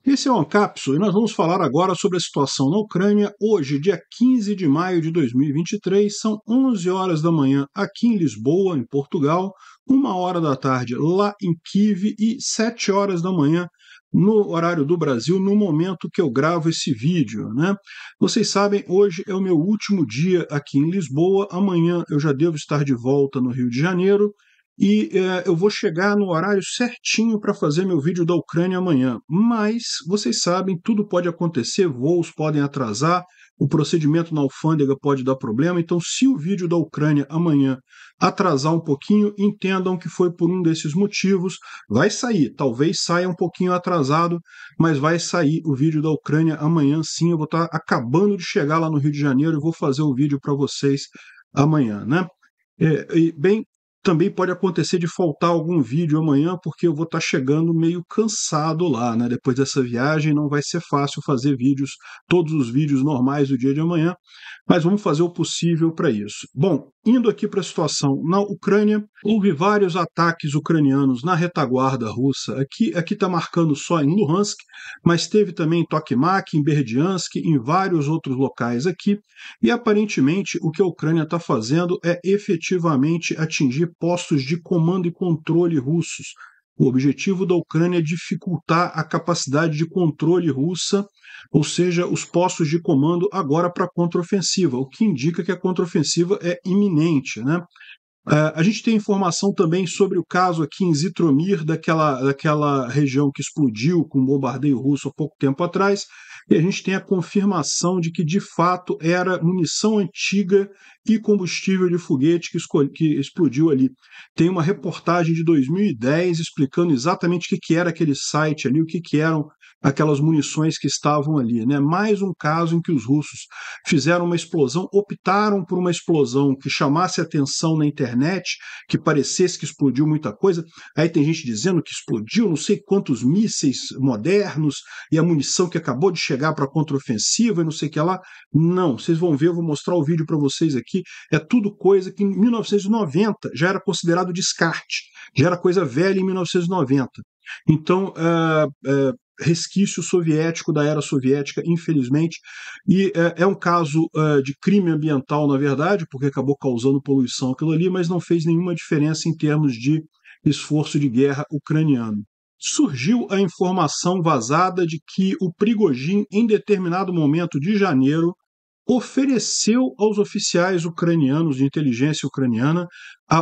Esse é o Ancapso e nós vamos falar agora sobre a situação na Ucrânia. Hoje, dia 15 de maio de 2023, são 11 horas da manhã aqui em Lisboa, em Portugal, 1 hora da tarde lá em Kiev e 7 horas da manhã no horário do Brasil, no momento que eu gravo esse vídeo, né? Vocês sabem, hoje é o meu último dia aqui em Lisboa, amanhã eu já devo estar de volta no Rio de Janeiro, e eu vou chegar no horário certinho para fazer meu vídeo da Ucrânia amanhã. Mas, vocês sabem, tudo pode acontecer, voos podem atrasar, o procedimento na alfândega pode dar problema. Então, se o vídeo da Ucrânia amanhã atrasar um pouquinho, entendam que foi por um desses motivos. Vai sair, talvez saia um pouquinho atrasado, mas vai sair o vídeo da Ucrânia amanhã sim. Eu vou estar acabando de chegar lá no Rio de Janeiro e vou fazer o vídeo para vocês amanhã, né? Bem, também pode acontecer de faltar algum vídeo amanhã, porque eu vou estar chegando meio cansado lá, né? Depois dessa viagem não vai ser fácil fazer vídeos, todos os vídeos normais do dia de amanhã, mas vamos fazer o possível para isso. Bom, indo aqui para a situação na Ucrânia, houve vários ataques ucranianos na retaguarda russa. Aqui está marcando só em Luhansk, mas teve também em Tokmak, em Berdiansk, em vários outros locais aqui, e aparentemente o que a Ucrânia está fazendo é efetivamente atingir postos de comando e controle russos. O objetivo da Ucrânia é dificultar a capacidade de controle russa, ou seja, os postos de comando agora para a contraofensiva, o que indica que a contraofensiva é iminente, né? A gente tem informação também sobre o caso aqui em Zitomir, daquela região que explodiu com um bombardeio russo há pouco tempo atrás, e a gente tem a confirmação de que, de fato, era munição antiga e combustível de foguete que explodiu ali. Tem uma reportagem de 2010 explicando exatamente o que era aquele site ali, o que eram aquelas munições que estavam ali, né? Mais um caso em que os russos fizeram uma explosão, optaram por uma explosão que chamasse atenção na internet, que parecesse que explodiu muita coisa. Aí tem gente dizendo que explodiu não sei quantos mísseis modernos e a munição que acabou de chegar para a contraofensiva e não sei o que lá. Não, vocês vão ver, eu vou mostrar o vídeo para vocês aqui. É tudo coisa que em 1990 já era considerado descarte, já era coisa velha em 1990. Então, resquício soviético da era soviética, infelizmente, e é um caso de crime ambiental, na verdade, porque acabou causando poluição aquilo ali, mas não fez nenhuma diferença em termos de esforço de guerra ucraniano. Surgiu a informação vazada de que o Prigozhin, em determinado momento de janeiro, ofereceu aos oficiais ucranianos de inteligência ucraniana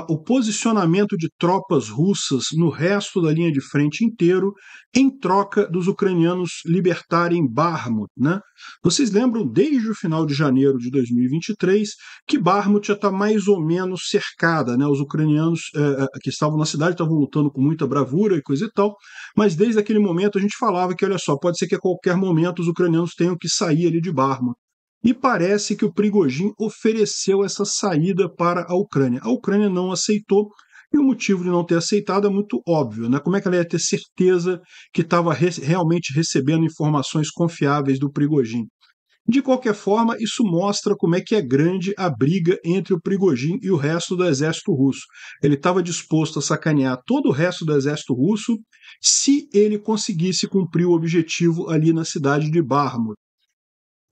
o posicionamento de tropas russas no resto da linha de frente inteiro, em troca dos ucranianos libertarem Bakhmut, né? Vocês lembram, desde o final de janeiro de 2023, que Bakhmut já está mais ou menos cercada, né? Os ucranianos que estavam na cidade estavam lutando com muita bravura e coisa e tal, mas desde aquele momento a gente falava que, olha só, pode ser que a qualquer momento os ucranianos tenham que sair ali de Bakhmut. E parece que o Prigozhin ofereceu essa saída para a Ucrânia. A Ucrânia não aceitou, e o motivo de não ter aceitado é muito óbvio, né? Como é que ela ia ter certeza que estava realmente recebendo informações confiáveis do Prigozhin? De qualquer forma, isso mostra como é que é grande a briga entre o Prigozhin e o resto do exército russo. Ele estava disposto a sacanear todo o resto do exército russo se ele conseguisse cumprir o objetivo ali na cidade de Bakhmut.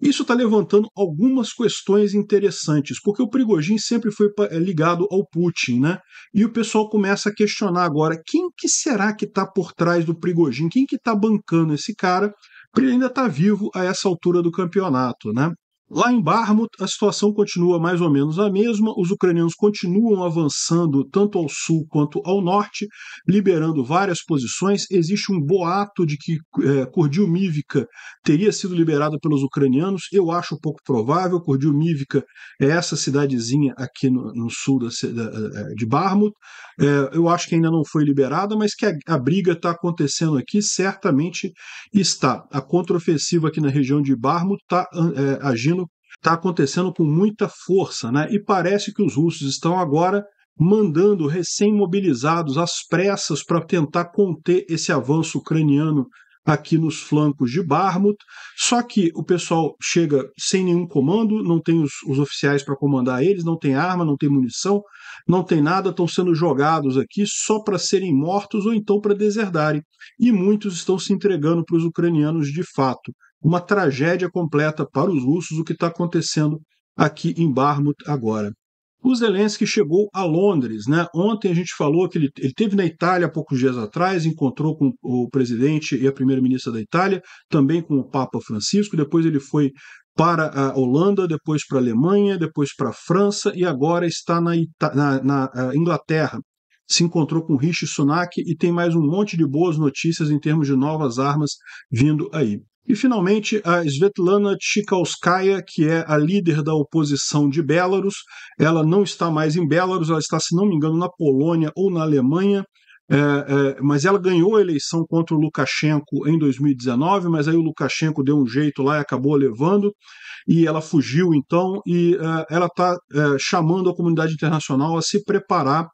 Isso está levantando algumas questões interessantes, porque o Prigozhin sempre foi ligado ao Putin, né? E o pessoal começa a questionar agora quem que será que está por trás do Prigozhin, quem que está bancando esse cara, para ele ainda estar vivo a essa altura do campeonato, né? Lá em Bakhmut, a situação continua mais ou menos a mesma, os ucranianos continuam avançando tanto ao sul quanto ao norte, liberando várias posições. Existe um boato de que Kurdilmivka teria sido liberada pelos ucranianos, eu acho pouco provável. Kurdilmivka é essa cidadezinha aqui no sul de Bakhmut, eu acho que ainda não foi liberada, mas que a briga está acontecendo aqui, certamente está. A contraofensiva aqui na região de Bakhmut está agindo, está acontecendo com muita força, né? E parece que os russos estão agora mandando recém-mobilizados às pressas para tentar conter esse avanço ucraniano aqui nos flancos de Bakhmut, só que o pessoal chega sem nenhum comando, não tem os oficiais para comandar eles, não tem arma, não tem munição, não tem nada, estão sendo jogados aqui só para serem mortos ou então para deserdarem. E muitos estão se entregando para os ucranianos de fato. Uma tragédia completa para os russos o que está acontecendo aqui em Bakhmut agora. O Zelensky chegou a Londres, né? Ontem a gente falou que ele esteve na Itália há poucos dias atrás, encontrou com o presidente e a primeira-ministra da Itália, também com o Papa Francisco, depois ele foi para a Holanda, depois para a Alemanha, depois para a França e agora está na Inglaterra. Se encontrou com Rishi Sunak e tem mais um monte de boas notícias em termos de novas armas vindo aí. E, finalmente, a Svetlana Tikhanovskaya, que é a líder da oposição de Belarus, ela não está mais em Belarus, ela está, se não me engano, na Polônia ou na Alemanha, mas ela ganhou a eleição contra o Lukashenko em 2019, mas aí o Lukashenko deu um jeito lá e acabou levando, e ela fugiu então, e ela está chamando a comunidade internacional a se preparar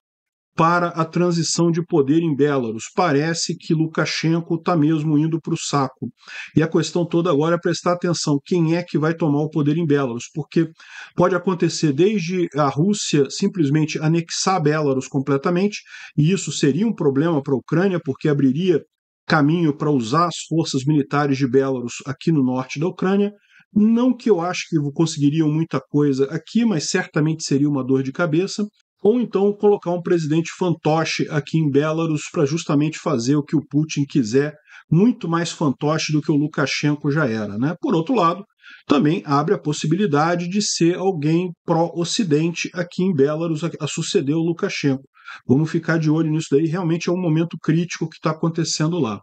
para a transição de poder em Belarus. Parece que Lukashenko está mesmo indo para o saco. E a questão toda agora é prestar atenção quem é que vai tomar o poder em Belarus, porque pode acontecer desde a Rússia simplesmente anexar Belarus completamente, e isso seria um problema para a Ucrânia, porque abriria caminho para usar as forças militares de Belarus aqui no norte da Ucrânia. Não que eu acho que conseguiriam muita coisa aqui, mas certamente seria uma dor de cabeça. Ou então colocar um presidente fantoche aqui em Belarus para justamente fazer o que o Putin quiser, muito mais fantoche do que o Lukashenko já era, né? Por outro lado, também abre a possibilidade de ser alguém pró-Ocidente aqui em Belarus a suceder o Lukashenko. Vamos ficar de olho nisso daí, realmente é um momento crítico que está acontecendo lá.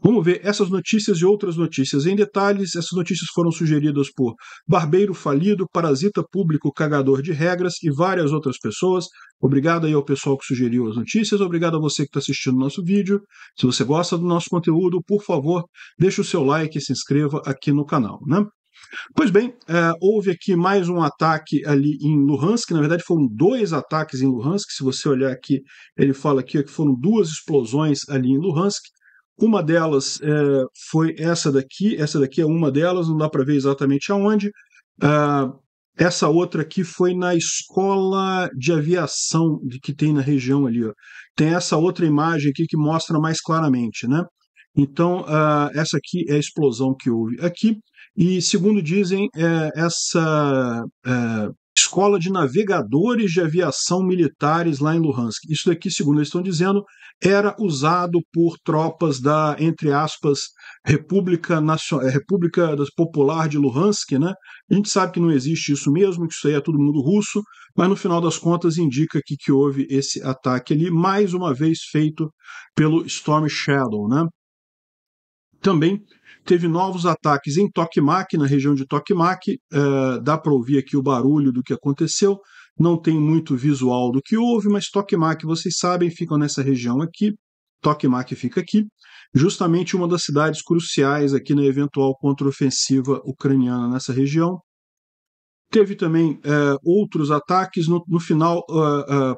Vamos ver essas notícias e outras notícias em detalhes. Essas notícias foram sugeridas por Barbeiro Falido, Parasita Público Cagador de Regras e várias outras pessoas. Obrigado aí ao pessoal que sugeriu as notícias, obrigado a você que está assistindo o nosso vídeo. Se você gosta do nosso conteúdo, por favor, deixe o seu like e se inscreva aqui no canal, né? Pois bem, houve aqui mais um ataque ali em Luhansk, na verdade foram 2 ataques em Luhansk, se você olhar aqui, ele fala aqui que foram 2 explosões ali em Luhansk. Uma delas foi essa daqui é uma delas, não dá para ver exatamente aonde. Essa outra aqui foi na escola de aviação que tem na região ali. Ó. Tem essa outra imagem aqui que mostra mais claramente, né? Então, essa aqui é a explosão que houve aqui. E, segundo dizem, essa escola de navegadores de aviação militares lá em Luhansk. Isso daqui, segundo eles estão dizendo, era usado por tropas da, entre aspas, República Popular de Luhansk, né? A gente sabe que não existe isso mesmo, que isso aí é todo mundo russo, mas no final das contas indica que houve esse ataque ali, mais uma vez feito pelo Storm Shadow, né? Também teve novos ataques em Tokmak, na região de Tokmak, dá para ouvir aqui o barulho do que aconteceu, não tem muito visual do que houve, mas Tokmak, vocês sabem, ficam nessa região aqui, Tokmak fica aqui, justamente uma das cidades cruciais aqui na eventual contraofensiva ucraniana nessa região. Teve também outros ataques. No final,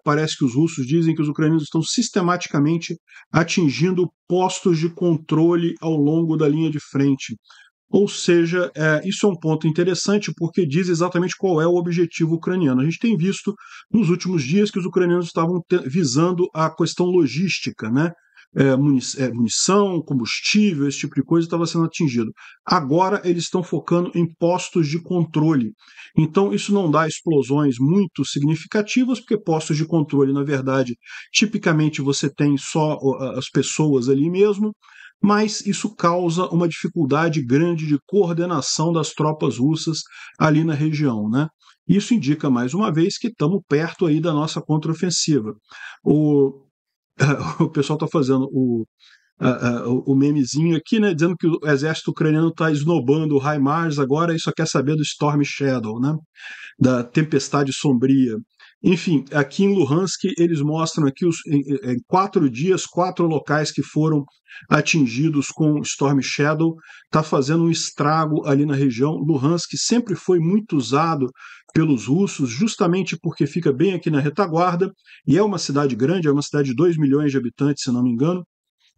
parece que os russos dizem que os ucranianos estão sistematicamente atingindo postos de controle ao longo da linha de frente. Ou seja, isso é um ponto interessante porque diz exatamente qual é o objetivo ucraniano. A gente tem visto nos últimos dias que os ucranianos estavam visando a questão logística, né? Munição, combustível, esse tipo de coisa estava sendo atingido. Agora eles estão focando em postos de controle. Então isso não dá explosões muito significativas, porque postos de controle, na verdade, tipicamente você tem só as pessoas ali mesmo, mas isso causa uma dificuldade grande de coordenação das tropas russas ali na região, né? Isso indica, mais uma vez, que estamos perto aí da nossa contraofensiva. O pessoal está fazendo o memezinho aqui, né, dizendo que o exército ucraniano está esnobando o HIMARS agora e só quer saber do Storm Shadow, né, da tempestade sombria. Enfim, aqui em Luhansk eles mostram aqui em 4 dias, 4 locais que foram atingidos com Storm Shadow, está fazendo um estrago ali na região. Luhansk sempre foi muito usado pelos russos, justamente porque fica bem aqui na retaguarda, e é uma cidade grande, é uma cidade de 2 milhões de habitantes, se não me engano,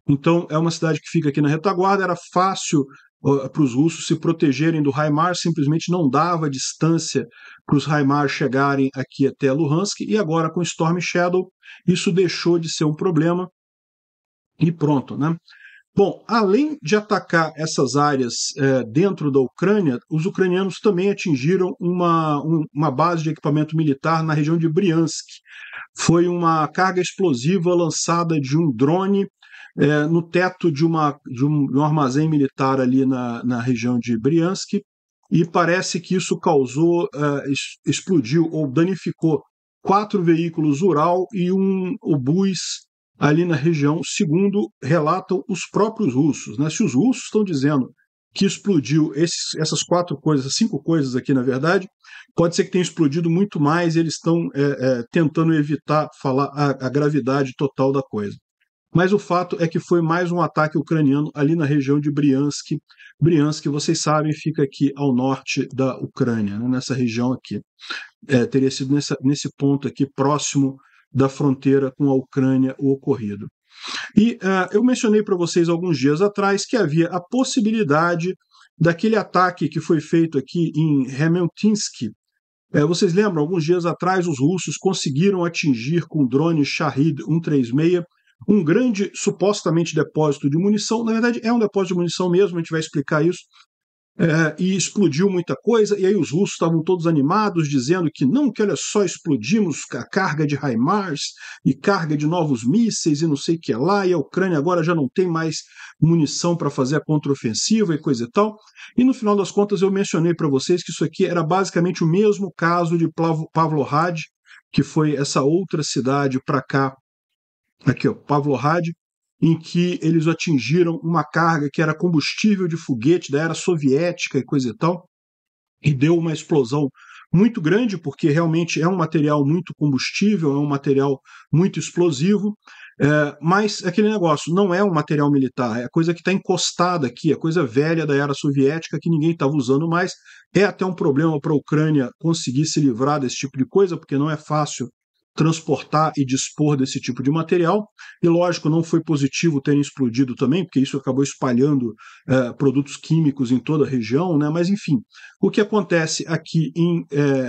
Então é uma cidade que fica aqui na retaguarda, era fácil para os russos se protegerem do HIMARS, simplesmente não dava distância para os HIMARS chegarem aqui até Luhansk, e agora com Storm Shadow isso deixou de ser um problema e pronto, né? Bom, além de atacar essas áreas dentro da Ucrânia, os ucranianos também atingiram uma base de equipamento militar na região de Briansk. Foi uma carga explosiva lançada de um drone no teto de um armazém militar ali na região de Briansk, e parece que isso causou, explodiu ou danificou 4 veículos Ural e um obus ali na região, segundo relatam os próprios russos, né? Se os russos estão dizendo que explodiu essas 4 coisas, 5 coisas aqui, na verdade, pode ser que tenha explodido muito mais, e eles estão tentando evitar falar a gravidade total da coisa. Mas o fato é que foi mais um ataque ucraniano ali na região de Briansk. Briansk, vocês sabem, fica aqui ao norte da Ucrânia, né? Nessa região aqui. Teria sido nesse ponto aqui, próximo da fronteira com a Ucrânia, o ocorrido. E eu mencionei para vocês alguns dias atrás que havia a possibilidade daquele ataque que foi feito aqui em Remeltinsk. Vocês lembram, alguns dias atrás os russos conseguiram atingir com o drone Shahid 136 um grande, supostamente, depósito de munição. Na verdade é um depósito de munição mesmo, a gente vai explicar isso. E explodiu muita coisa, e aí os russos estavam todos animados, dizendo que não, que olha só, explodimos a carga de HIMARS e carga de novos mísseis e não sei o que lá, e a Ucrânia agora já não tem mais munição para fazer a contraofensiva e coisa e tal. E no final das contas eu mencionei para vocês que isso aqui era basicamente o mesmo caso de Pavlohrad, que foi essa outra cidade para cá, aqui ó, Pavlohrad, em que eles atingiram uma carga que era combustível de foguete da era soviética e coisa e tal, e deu uma explosão muito grande, porque realmente é um material muito combustível, é um material muito explosivo, mas aquele negócio não é um material militar, é coisa que está encostada aqui, é coisa velha da era soviética que ninguém estava usando mais. É até um problema para a Ucrânia conseguir se livrar desse tipo de coisa, porque não é fácil transportar e dispor desse tipo de material, e lógico, não foi positivo terem explodido também, porque isso acabou espalhando produtos químicos em toda a região, né? Mas enfim, o que acontece aqui em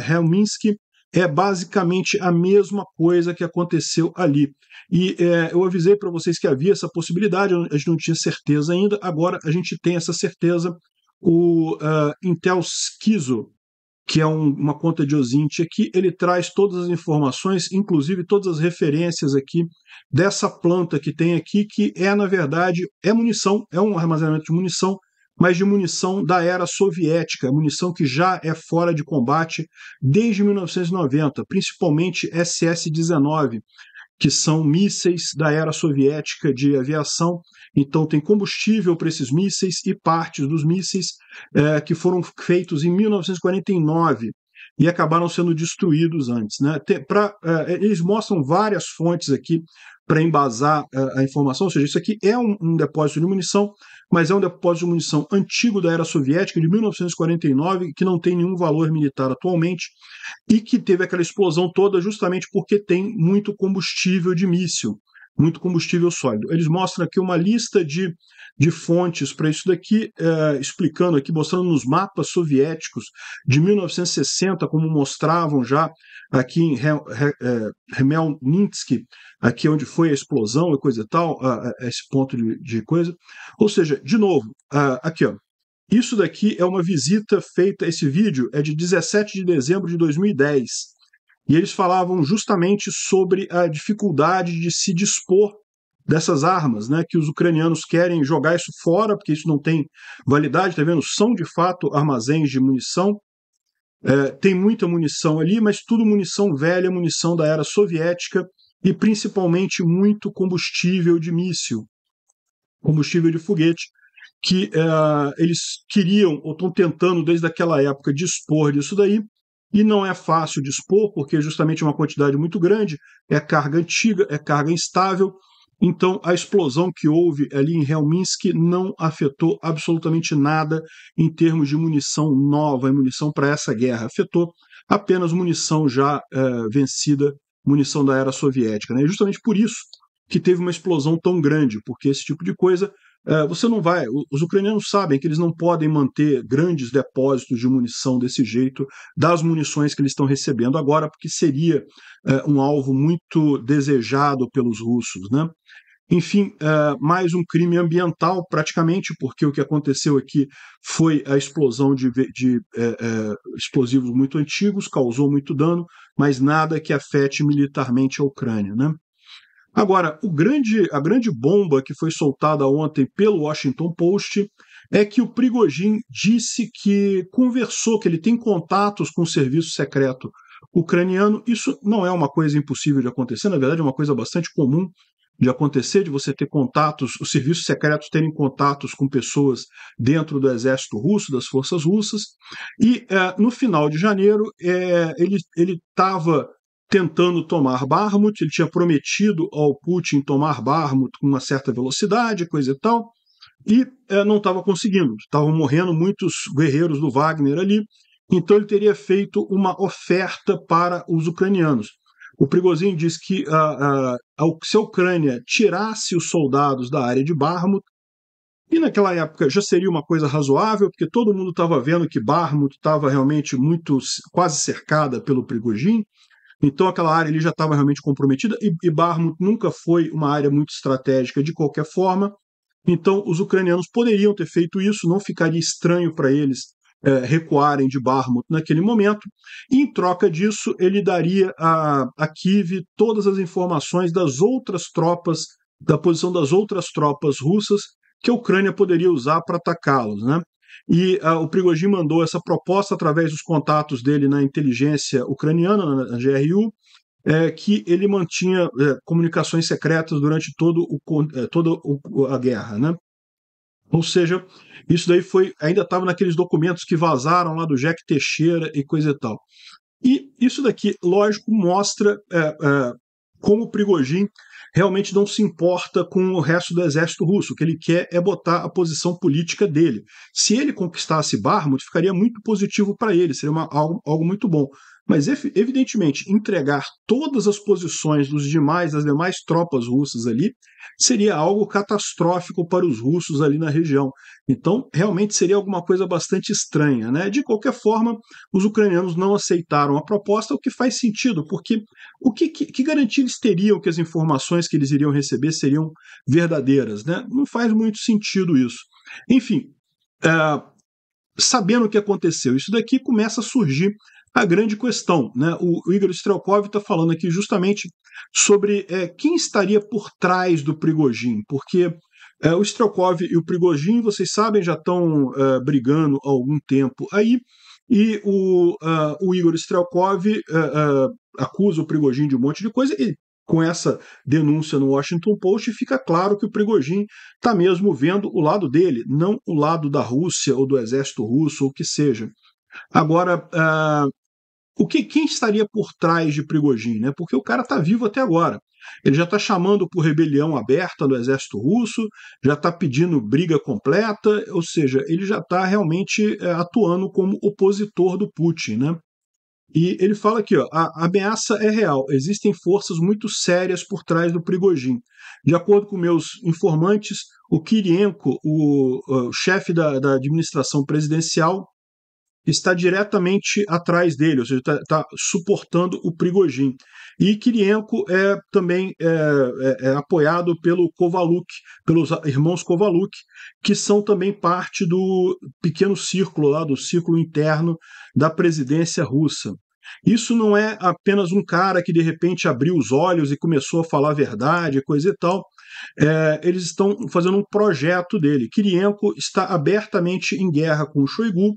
Helminsk é basicamente a mesma coisa que aconteceu ali. E eu avisei para vocês que havia essa possibilidade, a gente não tinha certeza ainda, agora a gente tem essa certeza. O Intel Skizo, que é uma conta de OSINT aqui, ele traz todas as informações, inclusive todas as referências aqui dessa planta que tem aqui, que na verdade, munição, é um armazenamento de munição, mas de munição da era soviética, munição que já é fora de combate desde 1990, principalmente SS-19, que são mísseis da era soviética de aviação. Então tem combustível para esses mísseis e partes dos mísseis que foram feitos em 1949 e acabaram sendo destruídos antes, né? Eles mostram várias fontes aqui para embasar a informação, ou seja, isso aqui é um depósito de munição, mas é um depósito de munição antigo da era soviética, de 1949, que não tem nenhum valor militar atualmente, e que teve aquela explosão toda justamente porque tem muito combustível de míssil, muito combustível sólido. Eles mostram aqui uma lista de fontes para isso daqui, explicando aqui, mostrando nos mapas soviéticos de 1960, como mostravam já aqui em Remelninsk, aqui onde foi a explosão e coisa e tal, esse ponto de coisa. Ou seja, de novo, aqui ó, isso daqui é uma visita feita, esse vídeo é de 17 de dezembro de 2010, e eles falavam justamente sobre a dificuldade de se dispor dessas armas, né, que os ucranianos querem jogar isso fora, porque isso não tem validade, tá vendo? São de fato armazéns de munição, tem muita munição ali, mas tudo munição velha, munição da era soviética, e principalmente muito combustível de míssil, combustível de foguete, que eles queriam, ou estão tentando desde aquela época, dispor disso daí, e não é fácil dispor, porque justamente é uma quantidade muito grande, é carga antiga, é carga instável. Então a explosão que houve ali em Helminsk não afetou absolutamente nada em termos de munição nova, munição para essa guerra, afetou apenas munição já vencida, munição da era soviética, né? E justamente por isso que teve uma explosão tão grande, porque esse tipo de coisa você não vai. Os ucranianos sabem que eles não podem manter grandes depósitos de munição desse jeito, das munições que eles estão recebendo agora, porque seria um alvo muito desejado pelos russos, né? Enfim, mais um crime ambiental, praticamente, porque o que aconteceu aqui foi a explosão de explosivos muito antigos, causou muito dano, mas nada que afete militarmente a Ucrânia, né? Agora, a grande bomba que foi soltada ontem pelo Washington Post é que o Prigozhin disse que conversou, que ele tem contatos com o serviço secreto ucraniano. Isso não é uma coisa impossível de acontecer, na verdade é uma coisa bastante comum de acontecer, de você ter contatos, os serviços secretos terem contatos com pessoas dentro do exército russo, das forças russas, e no final de janeiro ele estava tentando tomar Bakhmut, ele tinha prometido ao Putin tomar Bakhmut com uma certa velocidade, coisa e tal, e não estava conseguindo, estavam morrendo muitos guerreiros do Wagner ali, então ele teria feito uma oferta para os ucranianos. O Prigozhin diz que se a Ucrânia tirasse os soldados da área de Bakhmut, e naquela época já seria uma coisa razoável, porque todo mundo estava vendo que Bakhmut estava realmente quase cercada pelo Prigozhin, então aquela área ali já estava realmente comprometida, e Bakhmut nunca foi uma área muito estratégica de qualquer forma, então os ucranianos poderiam ter feito isso, não ficaria estranho para eles recuarem de Bakhmut naquele momento, e em troca disso ele daria a Kiev todas as informações das outras tropas, da posição das outras tropas russas que a Ucrânia poderia usar para atacá-los, né? E o Prigozhin mandou essa proposta através dos contatos dele na inteligência ucraniana, na GRU, que ele mantinha comunicações secretas durante toda a guerra, né? Ou seja, isso daí ainda estava naqueles documentos que vazaram lá do Jack Teixeira e coisa e tal. E isso daqui, lógico, mostra como o Prigozhin realmente não se importa com o resto do exército russo. O que ele quer é botar a posição política dele. Se ele conquistasse Bakhmut, ficaria muito positivo para ele, seria algo muito bom. Mas, evidentemente, entregar todas as posições das demais tropas russas ali seria algo catastrófico para os russos ali na região. Então, realmente seria alguma coisa bastante estranha, né? De qualquer forma, os ucranianos não aceitaram a proposta, o que faz sentido, porque que garantia eles teriam que as informações que eles iriam receber seriam verdadeiras, né? Não faz muito sentido isso. Enfim, sabendo o que aconteceu, isso daqui começa a surgir a grande questão, né? O Igor Strelkov está falando aqui justamente sobre quem estaria por trás do Prigozhin, porque o Strelkov e o Prigozhin, vocês sabem, já estão brigando há algum tempo aí, e o Igor Strelkov acusa o Prigozhin de um monte de coisa, e com essa denúncia no Washington Post fica claro que o Prigozhin está mesmo vendo o lado dele, não o lado da Rússia ou do exército russo, ou o que seja. Agora, quem estaria por trás de Prigozhin, né? Porque o cara está vivo até agora. Ele já está chamando por rebelião aberta do exército russo, já está pedindo briga completa, ou seja, ele já está realmente atuando como opositor do Putin, né? E ele fala aqui, ó, a ameaça é real, existem forças muito sérias por trás do Prigozhin. De acordo com meus informantes, o Kirienko, o chefe da administração presidencial, está diretamente atrás dele, ou seja, está suportando o Prigozhin. E Kirienko também é apoiado pelo Kovaluk, pelos irmãos Kovaluk, que são também parte do pequeno círculo lá, do círculo interno da presidência russa. Isso não é apenas um cara que de repente abriu os olhos e começou a falar a verdade, coisa e tal. Eles estão fazendo um projeto dele. Kirienko está abertamente em guerra com o Shoigu,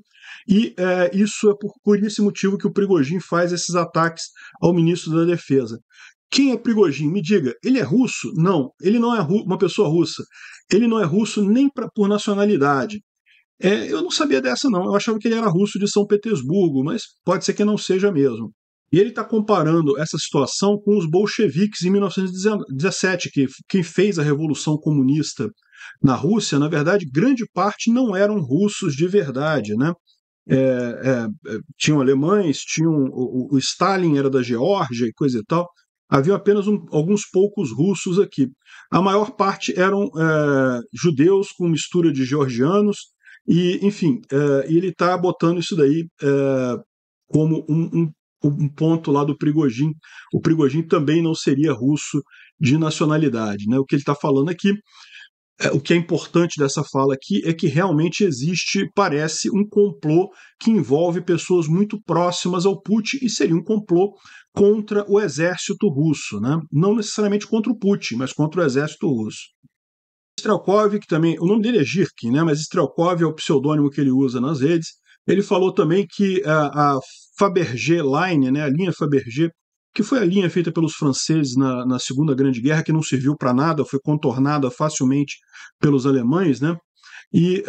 e isso é por esse motivo que o Prigozhin faz esses ataques ao ministro da Defesa. Quem é Prigozhin? Me diga, ele é russo? Não, ele não é uma pessoa russa. Ele não é russo nem por nacionalidade. Eu não sabia dessa, não. Eu achava que ele era russo de São Petersburgo, mas pode ser que não seja mesmo. E ele está comparando essa situação com os bolcheviques em 1917, que quem fez a Revolução Comunista na Rússia, na verdade, grande parte não eram russos de verdade, né? Tinham alemães, o Stalin era da Geórgia e coisa e tal. havia apenas alguns poucos russos aqui. A maior parte eram judeus com mistura de georgianos, e, enfim, ele está botando isso daí como um ponto lá do Prigozhin. O Prigozhin também não seria russo de nacionalidade, né? O que ele está falando aqui, o que é importante dessa fala aqui é que realmente existe, parece, um complô que envolve pessoas muito próximas ao Putin, e seria um complô contra o exército russo, né? Não necessariamente contra o Putin, mas contra o exército russo. Strelkov, que também, o nome dele é Girkin, né? Mas Strelkov é o pseudônimo que ele usa nas redes. Ele falou também que a Fabergé Line, né, a linha Fabergé, que foi a linha feita pelos franceses na Segunda Grande Guerra, que não serviu para nada, foi contornada facilmente pelos alemães, né? E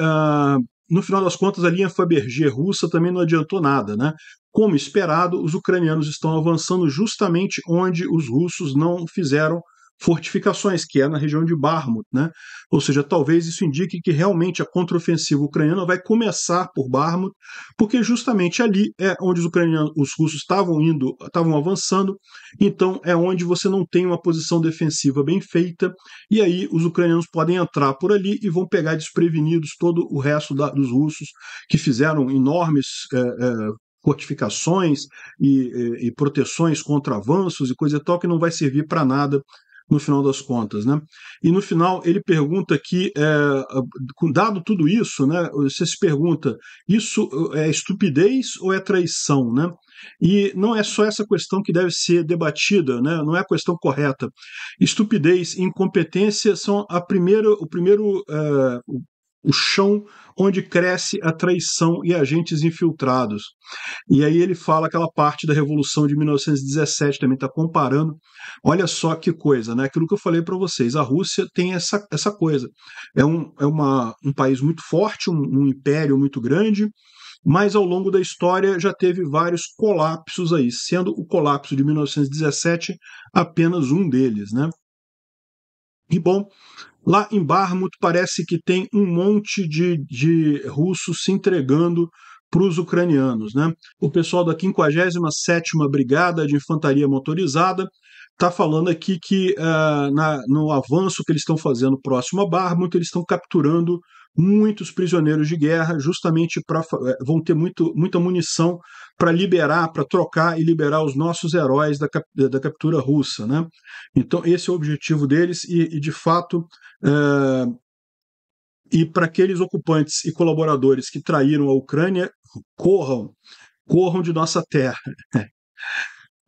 no final das contas, a linha Fabergé russa também não adiantou nada, né? Como esperado, os ucranianos estão avançando justamente onde os russos não fizeram fortificações, que é na região de Bakhmut, né? Ou seja, talvez isso indique que realmente a contraofensiva ucraniana vai começar por Bakhmut, porque justamente ali é onde os russos estavam avançando, então é onde você não tem uma posição defensiva bem feita, e aí os ucranianos podem entrar por ali e vão pegar desprevenidos todo o resto dos russos, que fizeram enormes fortificações e proteções contra avanços e coisa e tal, que não vai servir para nada no final das contas, né? E no final ele pergunta aqui, dado tudo isso, né? Você se pergunta, isso é estupidez ou é traição, né? E não é só essa questão que deve ser debatida, né? Não é a questão correta. Estupidez e incompetência são o chão onde cresce a traição e agentes infiltrados. E aí ele fala aquela parte da Revolução de 1917, também está comparando. Olha só que coisa, né? Aquilo que eu falei para vocês, a Rússia tem essa coisa. Um país muito forte, um império muito grande, mas ao longo da história já teve vários colapsos aí, sendo o colapso de 1917 apenas um deles, né? E bom, lá em Bakhmut parece que tem um monte de russos se entregando para os ucranianos, né? O pessoal da 57ª Brigada de Infantaria Motorizada está falando aqui que no avanço que eles estão fazendo próximo a Bakhmut, eles estão capturando muitos prisioneiros de guerra, justamente vão ter muita munição para liberar, para trocar e liberar os nossos heróis da captura russa, né? Então esse é o objetivo deles e de fato, e para aqueles ocupantes e colaboradores que traíram a Ucrânia, corram de nossa terra.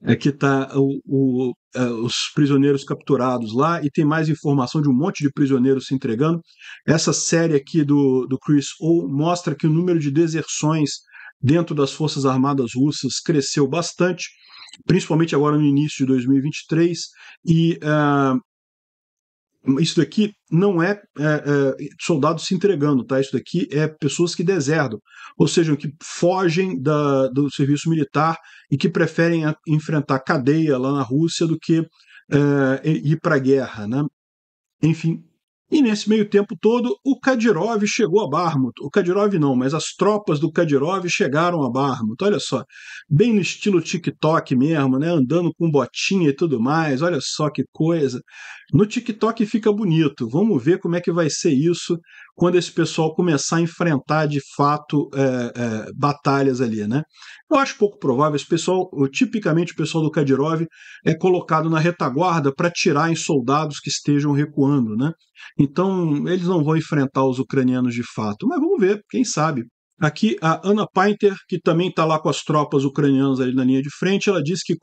Aqui está os prisioneiros capturados lá, e tem mais informação de um monte de prisioneiros se entregando. Essa série aqui do Chris O mostra que o número de deserções dentro das Forças Armadas russas cresceu bastante, principalmente agora no início de 2023, e isso daqui não é soldados se entregando, tá? Isso daqui é pessoas que desertam, ou seja, que fogem do serviço militar e que preferem enfrentar cadeia lá na Rússia do que ir para a guerra, né? Enfim. E nesse meio tempo todo, o Kadyrov chegou a Bakhmut. O Kadyrov não, mas as tropas do Kadyrov chegaram a Bakhmut. Olha só, bem no estilo TikTok mesmo, né? Andando com botinha e tudo mais. Olha só que coisa. No TikTok fica bonito. Vamos ver como é que vai ser isso quando esse pessoal começar a enfrentar de fato batalhas ali, né? Eu acho pouco provável. Esse pessoal, tipicamente o pessoal do Kadyrov, é colocado na retaguarda para atirar em soldados que estejam recuando, né? Então, eles não vão enfrentar os ucranianos de fato, mas vamos ver, quem sabe. Aqui, a Anna Painter, que também está lá com as tropas ucranianas ali na linha de frente, ela diz que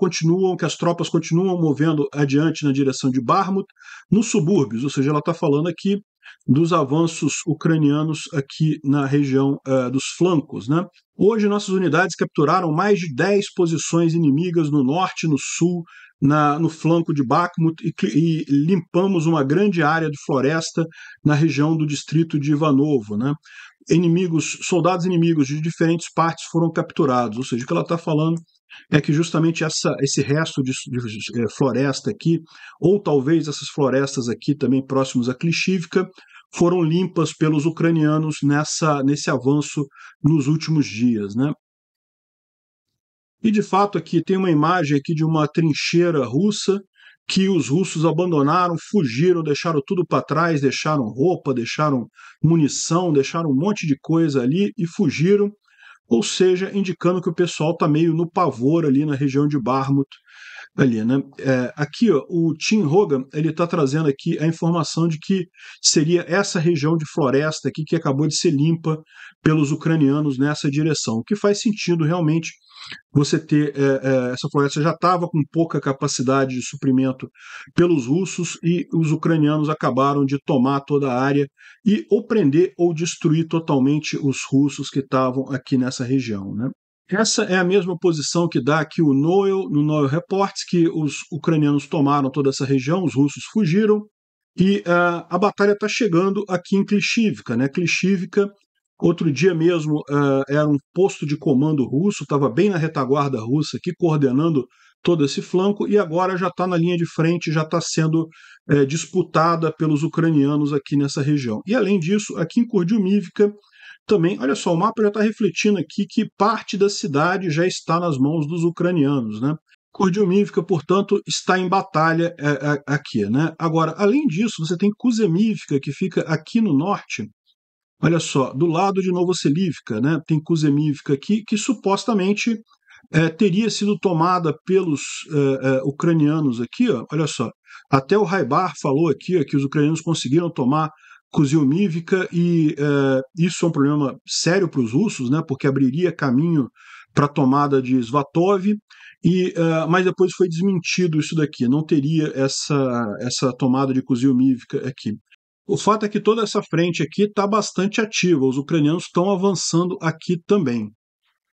as tropas continuam movendo adiante na direção de Bakhmut, nos subúrbios, ou seja, ela está falando aqui dos avanços ucranianos aqui na região dos flancos, né? Hoje, nossas unidades capturaram mais de 10 posições inimigas no norte e no sul, no flanco de Bakhmut, e limpamos uma grande área de floresta na região do distrito de Ivanovo, né? Soldados inimigos de diferentes partes foram capturados, ou seja, o que ela está falando é que justamente esse resto de floresta aqui, ou talvez essas florestas aqui também próximos a Klishivka, foram limpas pelos ucranianos nesse avanço nos últimos dias, né? E de fato aqui tem uma imagem aqui de uma trincheira russa, que os russos abandonaram, fugiram, deixaram tudo para trás, deixaram roupa, deixaram munição, deixaram um monte de coisa ali e fugiram, ou seja, indicando que o pessoal está meio no pavor ali na região de Bakhmut, ali, né? Aqui, ó, o Tim Hogan, ele está trazendo aqui a informação de que seria essa região de floresta aqui que acabou de ser limpa pelos ucranianos nessa direção, o que faz sentido realmente você ter essa floresta já estava com pouca capacidade de suprimento pelos russos e os ucranianos acabaram de tomar toda a área e ou prender ou destruir totalmente os russos que estavam aqui nessa região, né? Essa é a mesma posição que dá aqui o Noel, no Noel Reports, que os ucranianos tomaram toda essa região, os russos fugiram, e a batalha está chegando aqui em Klishivka, né? Klishivka, outro dia mesmo, era um posto de comando russo, estava bem na retaguarda russa aqui, coordenando todo esse flanco, e agora já está na linha de frente, já está sendo disputada pelos ucranianos aqui nessa região. E além disso, aqui em Kurdyumivka, também, olha só, o mapa já está refletindo aqui que parte da cidade já está nas mãos dos ucranianos, né? Kurdyumivka, portanto, está em batalha aqui, né? Agora, além disso, você tem Kuzemivka, que fica aqui no norte, olha só, do lado de Novoselivka, né? Tem Kuzemivka aqui, que supostamente teria sido tomada pelos ucranianos aqui, ó, olha só, até o Raibar falou aqui ó, que os ucranianos conseguiram tomar Kuzilmivka e isso é um problema sério para os russos, né, porque abriria caminho para a tomada de Svatov, mas depois foi desmentido isso daqui, não teria essa tomada de Kuzilmivka aqui. O fato é que toda essa frente aqui está bastante ativa, os ucranianos estão avançando aqui também.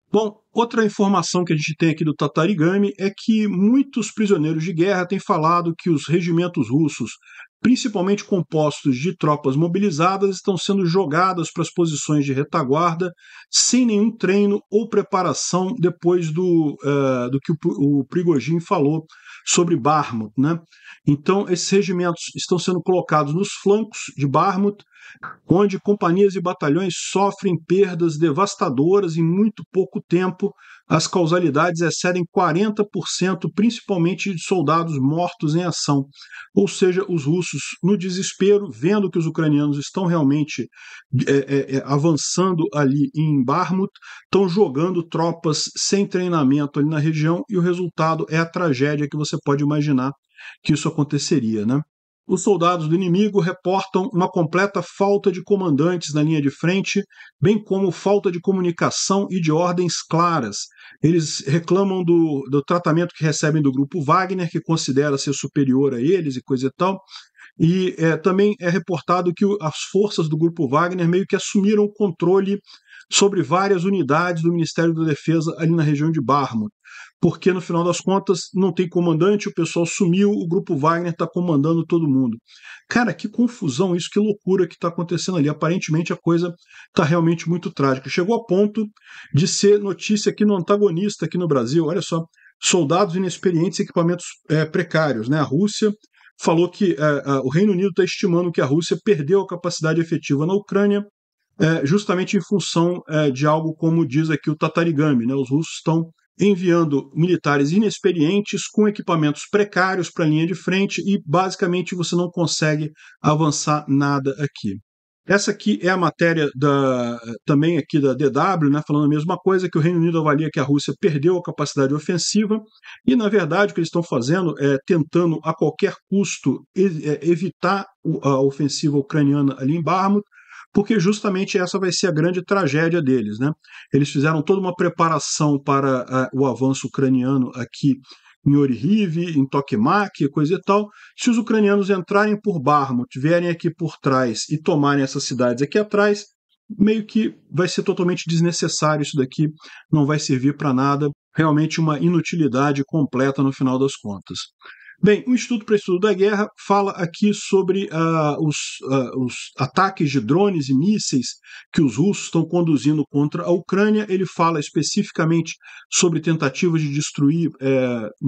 Bom, outra informação que a gente tem aqui do Tatarigami é que muitos prisioneiros de guerra têm falado que os regimentos russos, principalmente compostos de tropas mobilizadas, estão sendo jogadas para as posições de retaguarda sem nenhum treino ou preparação depois do que o Prigozhin falou sobre Bakhmut, né? Então, esses regimentos estão sendo colocados nos flancos de Bakhmut, onde companhias e batalhões sofrem perdas devastadoras em muito pouco tempo. As causalidades excedem 40%, principalmente de soldados mortos em ação. Ou seja, os russos, no desespero, vendo que os ucranianos estão realmente avançando ali em Bakhmut, estão jogando tropas sem treinamento ali na região e o resultado é a tragédia que você pode imaginar que isso aconteceria, né? Os soldados do inimigo reportam uma completa falta de comandantes na linha de frente, bem como falta de comunicação e de ordens claras. Eles reclamam do tratamento que recebem do grupo Wagner, que considera ser superior a eles e coisa e tal. E também é reportado que as forças do grupo Wagner meio que assumiram o controle sobre várias unidades do Ministério da Defesa ali na região de Bakhmut, porque no final das contas não tem comandante, o pessoal sumiu, o grupo Wagner está comandando todo mundo. Cara, que confusão isso, que loucura que está acontecendo ali. Aparentemente a coisa está realmente muito trágica. Chegou a ponto de ser notícia aqui no Antagonista, aqui no Brasil. Olha só, soldados inexperientes e equipamentos precários, né? A Rússia falou que o Reino Unido está estimando que a Rússia perdeu a capacidade efetiva na Ucrânia, justamente em função de algo como diz aqui o Tatarigami, né? Os russos estão enviando militares inexperientes com equipamentos precários para a linha de frente e basicamente você não consegue avançar nada aqui. Essa aqui é a matéria também aqui da DW, né, falando a mesma coisa, que o Reino Unido avalia que a Rússia perdeu a capacidade ofensiva e, na verdade, o que eles estão fazendo é tentando a qualquer custo evitar a ofensiva ucraniana ali em Bakhmut, porque justamente essa vai ser a grande tragédia deles, né? Eles fizeram toda uma preparação para o avanço ucraniano aqui em Orihiv, em Tokmak, coisa e tal. Se os ucranianos entrarem por Bakhmut, vierem aqui por trás e tomarem essas cidades aqui atrás, meio que vai ser totalmente desnecessário isso daqui, não vai servir para nada, realmente uma inutilidade completa no final das contas. Bem, o Instituto para Estudo da Guerra fala aqui sobre os ataques de drones e mísseis que os russos estão conduzindo contra a Ucrânia. Ele fala especificamente sobre tentativas de destruir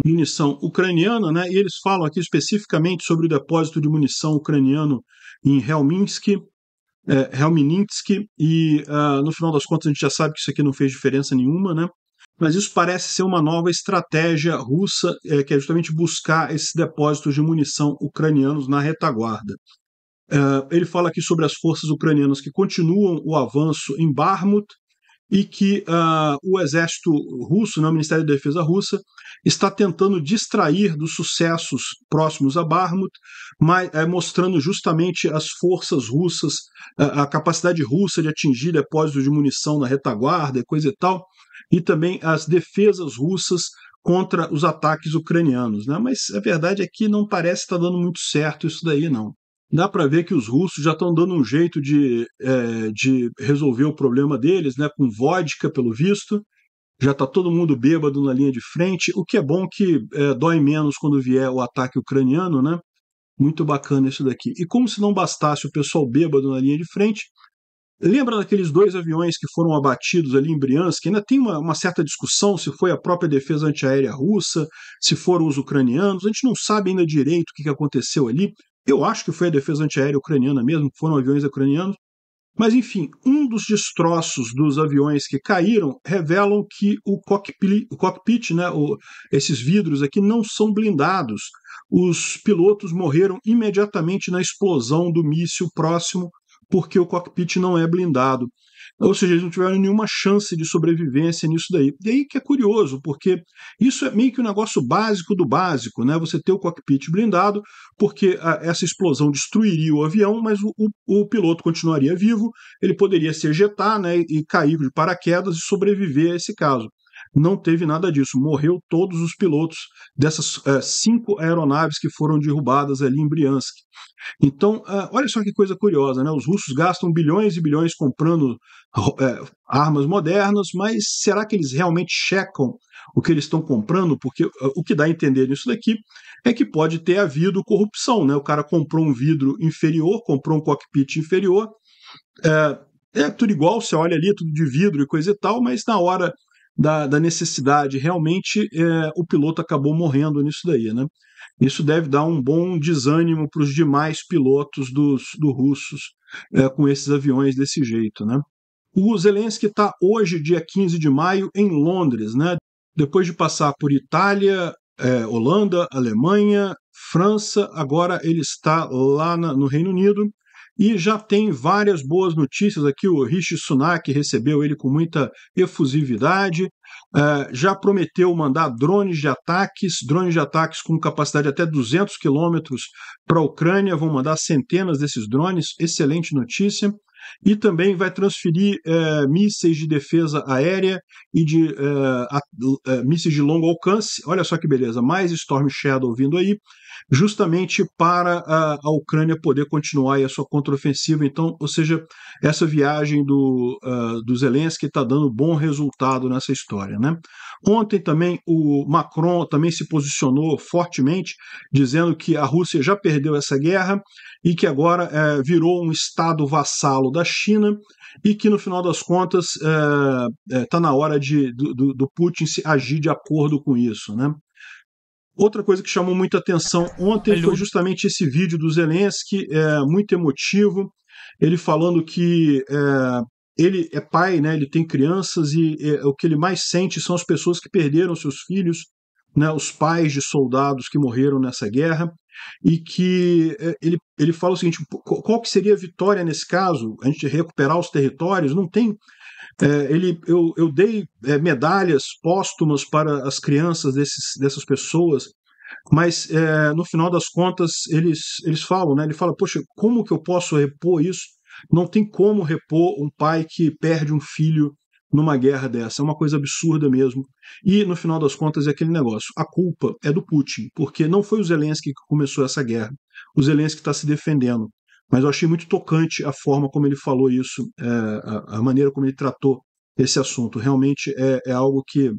munição ucraniana, né? E eles falam aqui especificamente sobre o depósito de munição ucraniano em Helminsk, e no final das contas a gente já sabe que isso aqui não fez diferença nenhuma, né? Mas isso parece ser uma nova estratégia russa, que é justamente buscar esses depósitos de munição ucranianos na retaguarda. Ele fala aqui sobre as forças ucranianas que continuam o avanço em Bakhmut e que o exército russo, né, o Ministério da Defesa russa, está tentando distrair dos sucessos próximos a Bakhmut, mostrando justamente as forças russas, a capacidade russa de atingir depósitos de munição na retaguarda e coisa e tal, e também as defesas russas contra os ataques ucranianos. Né? Mas a verdade é que não parece estar dando muito certo isso daí, não. Dá para ver que os russos já estão dando um jeito de resolver o problema deles, né, com vodka, pelo visto. Já está todo mundo bêbado na linha de frente, o que é bom que dói menos quando vier o ataque ucraniano, né? Muito bacana isso daqui. E como se não bastasse o pessoal bêbado na linha de frente, lembra daqueles 2 aviões que foram abatidos ali em Briansk? Ainda tem uma certa discussão se foi a própria defesa antiaérea russa, se foram os ucranianos. A gente não sabe ainda direito o que aconteceu ali. Eu acho que foi a defesa antiaérea ucraniana mesmo, foram aviões ucranianos. Mas, enfim, um dos destroços dos aviões que caíram revelam que o cockpit, né, esses vidros aqui, não são blindados. Os pilotos morreram imediatamente na explosão do míssil próximo, porque o cockpit não é blindado. Ou seja, eles não tiveram nenhuma chance de sobrevivência nisso daí. E aí que é curioso, porque isso é meio que um negócio básico do básico, né? Você ter o cockpit blindado, porque essa explosão destruiria o avião, mas o piloto continuaria vivo, ele poderia se ejetar, né, e cair de paraquedas e sobreviver a esse caso. Não teve nada disso, morreu todos os pilotos dessas 5 aeronaves que foram derrubadas ali em Briansk. Então, olha só que coisa curiosa, né? Os russos gastam bilhões e bilhões comprando armas modernas, mas será que eles realmente checam o que eles estão comprando? Porque o que dá a entender nisso daqui é que pode ter havido corrupção, né? O cara comprou um vidro inferior, comprou um cockpit inferior, tudo igual, você olha ali, tudo de vidro e coisa e tal, mas na hora da necessidade, realmente, o piloto acabou morrendo nisso daí, né? Isso deve dar um bom desânimo para os demais pilotos do russos com esses aviões desse jeito, né? O Zelensky está hoje, dia 15 de maio, em Londres, né? Depois de passar por Itália, Holanda, Alemanha, França, agora ele está lá no Reino Unido e já tem várias boas notícias aqui. O Rishi Sunak recebeu ele com muita efusividade, já prometeu mandar drones de ataques com capacidade até 200 quilômetros para a Ucrânia, vão mandar centenas desses drones, excelente notícia. E também vai transferir mísseis de defesa aérea e de mísseis de longo alcance. Olha só que beleza, mais Storm Shadow vindo aí, justamente para a Ucrânia poder continuar aí a sua contraofensiva. Então, ou seja, essa viagem do Zelensky está dando bom resultado nessa história, né? Ontem também o Macron também se posicionou fortemente, dizendo que a Rússia já perdeu essa guerra e que agora virou um estado vassalo da China e que, no final das contas, está na hora do Putin agir de acordo com isso, né? Outra coisa que chamou muita atenção ontem foi justamente esse vídeo do Zelensky, muito emotivo, ele falando que ele é pai, né, ele tem crianças e o que ele mais sente são as pessoas que perderam seus filhos, né, os pais de soldados que morreram nessa guerra, e que ele fala o seguinte: qual que seria a vitória nesse caso? A gente recuperar os territórios? Não tem. Eu dei medalhas póstumas para as crianças dessas pessoas, mas no final das contas eles falam, né? Ele fala: poxa, como que eu posso repor isso? Não tem como repor um pai que perde um filho numa guerra dessa. É uma coisa absurda mesmo. E no final das contas é aquele negócio: a culpa é do Putin, porque não foi o Zelensky que começou essa guerra. O Zelensky está se defendendo. Mas eu achei muito tocante a forma como ele falou isso, a maneira como ele tratou esse assunto. Realmente é algo que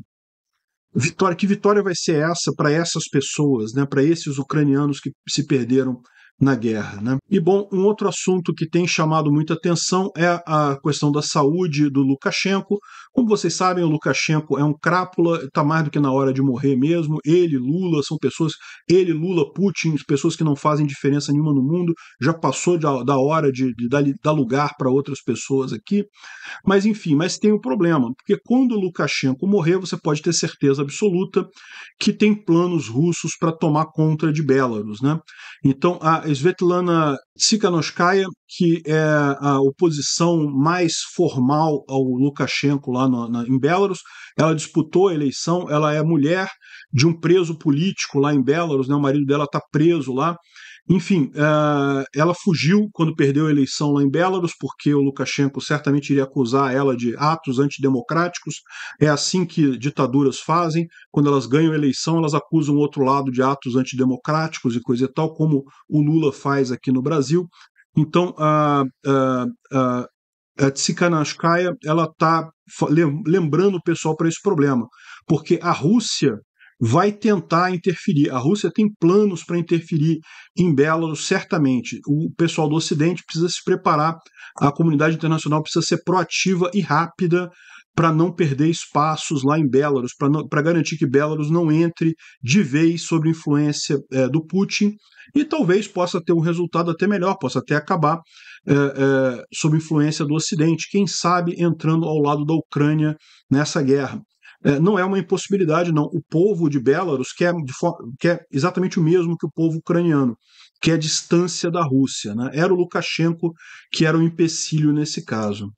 vitória vai ser essa para essas pessoas, né, para esses ucranianos que se perderam na guerra, né? E bom, um outro assunto que tem chamado muita atenção é a questão da saúde do Lukashenko. Como vocês sabem, o Lukashenko é um crápula, está mais do que na hora de morrer mesmo. Ele, Lula, são pessoas, ele, Lula, Putin, pessoas que não fazem diferença nenhuma no mundo, já passou da hora de dar lugar para outras pessoas aqui. Mas enfim, mas tem um problema, porque quando o Lukashenko morrer, você pode ter certeza absoluta que tem planos russos para tomar conta de Belarus, né? Então, a Svetlana Tsikhanouskaya, que é a oposição mais formal ao Lukashenko lá em Belarus, ela disputou a eleição, ela é mulher de um preso político lá em Belarus, né? O marido dela está preso lá. Enfim, ela fugiu quando perdeu a eleição lá em Belarus, porque o Lukashenko certamente iria acusar ela de atos antidemocráticos. É assim que ditaduras fazem, quando elas ganham a eleição, elas acusam o outro lado de atos antidemocráticos e coisa e tal, como o Lula faz aqui no Brasil. Então, a Tsikhanouskaya está lembrando o pessoal para esse problema, porque a Rússia vai tentar interferir. A Rússia tem planos para interferir em Belarus, certamente. O pessoal do Ocidente precisa se preparar, a comunidade internacional precisa ser proativa e rápida para não perder espaços lá em Belarus, para garantir que Belarus não entre de vez sob influência do Putin, e talvez possa ter um resultado até melhor, possa até acabar sob influência do Ocidente, quem sabe entrando ao lado da Ucrânia nessa guerra. Não é uma impossibilidade, não. O povo de Belarus quer exatamente o mesmo que o povo ucraniano, que é a distância da Rússia, né? Era o Lukashenko que era o empecilho nesse caso.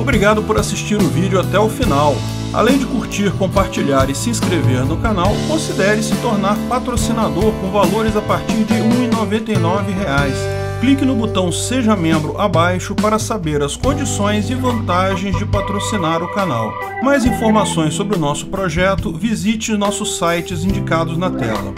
Obrigado por assistir o vídeo até o final. Além de curtir, compartilhar e se inscrever no canal, considere se tornar patrocinador com valores a partir de R$ 1,99. Clique no botão Seja Membro abaixo para saber as condições e vantagens de patrocinar o canal. Mais informações sobre o nosso projeto, visite nossos sites indicados na tela.